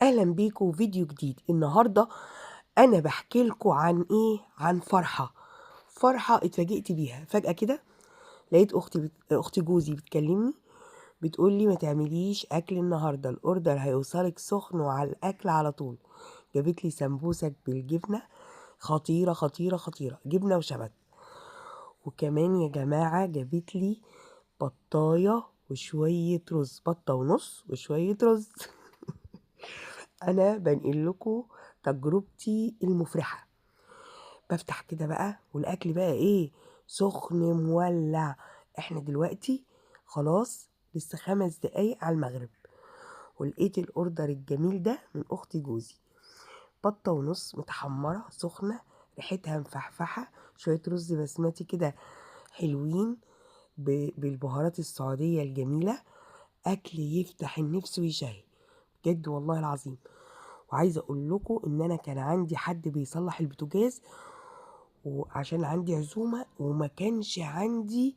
اهلا بيكم فيديو جديد. النهارده انا بحكي لكم عن ايه؟ عن فرحه اتفاجئت بيها فجاه كده. لقيت اختي جوزي بتكلمني، بتقول لي ما تعمليش اكل النهارده، الاوردر هيوصلك سخن وعلى الاكل على طول. جابت لي سمبوسك بالجبنه، خطيره خطيره خطيره، جبنه وشبت. وكمان يا جماعه جابت لي بطايه وشويه رز، بطه ونص وشويه رز. انا بنقل لكم تجربتي المفرحه. بفتح كده بقى والاكل بقى ايه؟ سخن مولع. احنا دلوقتي خلاص لسه 5 دقايق على المغرب، ولقيت الاوردر الجميل ده من اختي جوزي. بطه ونص متحمره سخنه، ريحتها مفحفحه، شويه رز بسمتي كده حلوين بالبهارات السعوديه الجميله. اكل يفتح النفس ويشهي بجد والله العظيم. وعايزه اقول لكم ان انا كان عندي حد بيصلح البوتاجاز وعشان عندي عزومه، وما كانش عندي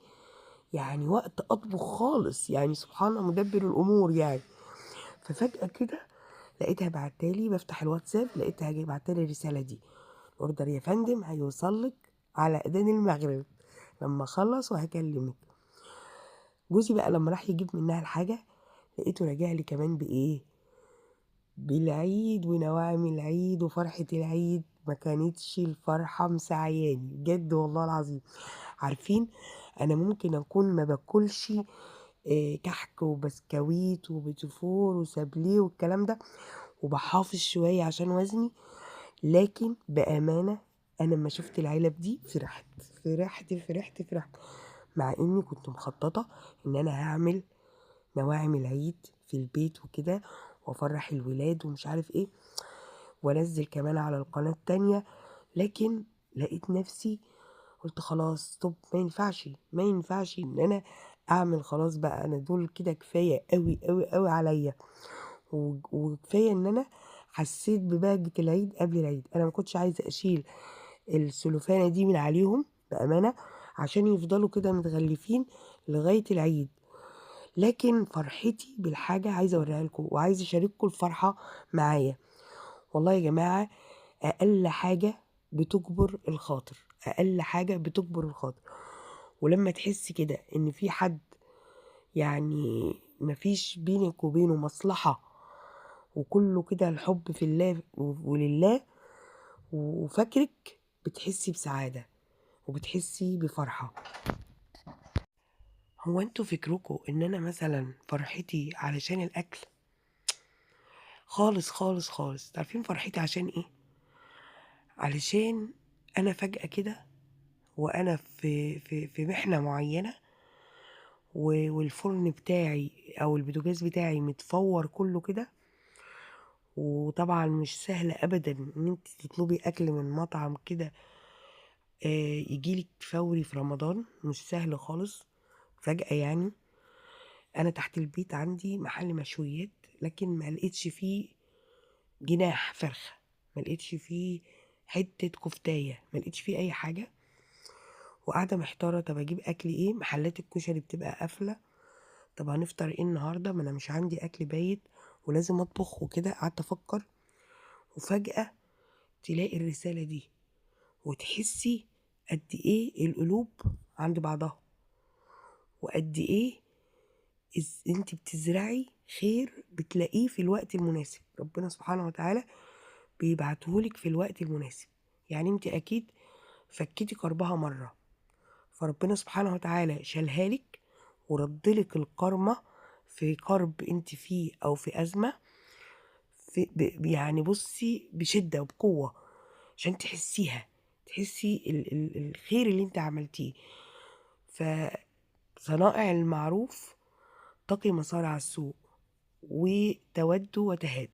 يعني وقت اطبخ خالص، يعني سبحان مدبر الامور يعني. ففجاه كده لقيتها بعتالي، بفتح الواتساب لقيتها بعتالي الرساله دي: الاوردر يا فندم هيوصلك على اذان المغرب، لما اخلص وهكلمك. جوزي بقى لما راح يجيب منها الحاجه لقيته راجع لي كمان بايه؟ بالعيد ونواعم العيد وفرحة العيد. ما كانتش الفرحة مسعياني بجد والله العظيم. عارفين، انا ممكن اكون ما باكلش كحك وبسكويت وبتفور وسابليه والكلام ده، وبحافظ شوية عشان وزني، لكن بأمانة انا لما شفت العلب دي فرحت. مع اني كنت مخططة ان انا هعمل نواعم العيد في البيت وكده، وافرح الولاد ومش عارف ايه، وانزل كمان على القناة التانية. لكن لقيت نفسي قلت خلاص، طب ما ينفعش ان انا اعمل. خلاص بقى انا دول كده كفاية قوي قوي قوي عليا. وكفاية ان انا حسيت ببهجة العيد قبل العيد. انا ما كنتش عايزة اشيل السلوفانة دي من عليهم بأمانة، عشان يفضلوا كده متغلفين لغاية العيد. لكن فرحتي بالحاجة عايزة اوريها لكم، وعايزة اشارككم الفرحة معايا. والله يا جماعة، اقل حاجة بتجبر الخاطر، اقل حاجة بتجبر الخاطر. ولما تحس كده ان في حد يعني مفيش بينك وبينه مصلحة، وكله كده الحب في الله ولله وفاكرك، بتحسي بسعادة وبتحسي بفرحة. هو انتوا فكركوا ان انا مثلا فرحتي علشان الاكل؟ خالص خالص خالص. تعرفين فرحتي عشان ايه؟ علشان انا فجأة كده وانا في محنة معينة، والفرن بتاعي او البوتاجاز بتاعي متفور كله كده. وطبعا مش سهل ابدا ان انت تطلبي اكل من مطعم كده يجيلك فوري في رمضان، مش سهل خالص. فجأة يعني انا تحت البيت عندي محل مشويات، لكن ما لقيتش فيه جناح فرخة، ما لقيتش فيه حتة كفتاية، ما لقيتش فيه اي حاجة. وقاعدة محتارة، طب اجيب اكل ايه؟ محلات الكشري بتبقى قافلة. طب هنفطر ايه النهاردة؟ ما انا مش عندي اكل بايت ولازم اطبخ وكده. قعدت افكر، وفجأة تلاقي الرسالة دي وتحسي قد ايه القلوب عند بعضها، وقد ايه انت بتزرعي خير بتلاقيه في الوقت المناسب. ربنا سبحانه وتعالى بيبعتهولك في الوقت المناسب. يعني انت اكيد فكيتي كربها مرة، فربنا سبحانه وتعالى شالهالك وردلك الكرمة في كرب انت فيه او في ازمة، يعني بصي بشدة وبقوة عشان تحسيها، تحسي الخير اللي انت عملتيه. فصنائع المعروف تقي مصارع السوء، وتود وتهاد.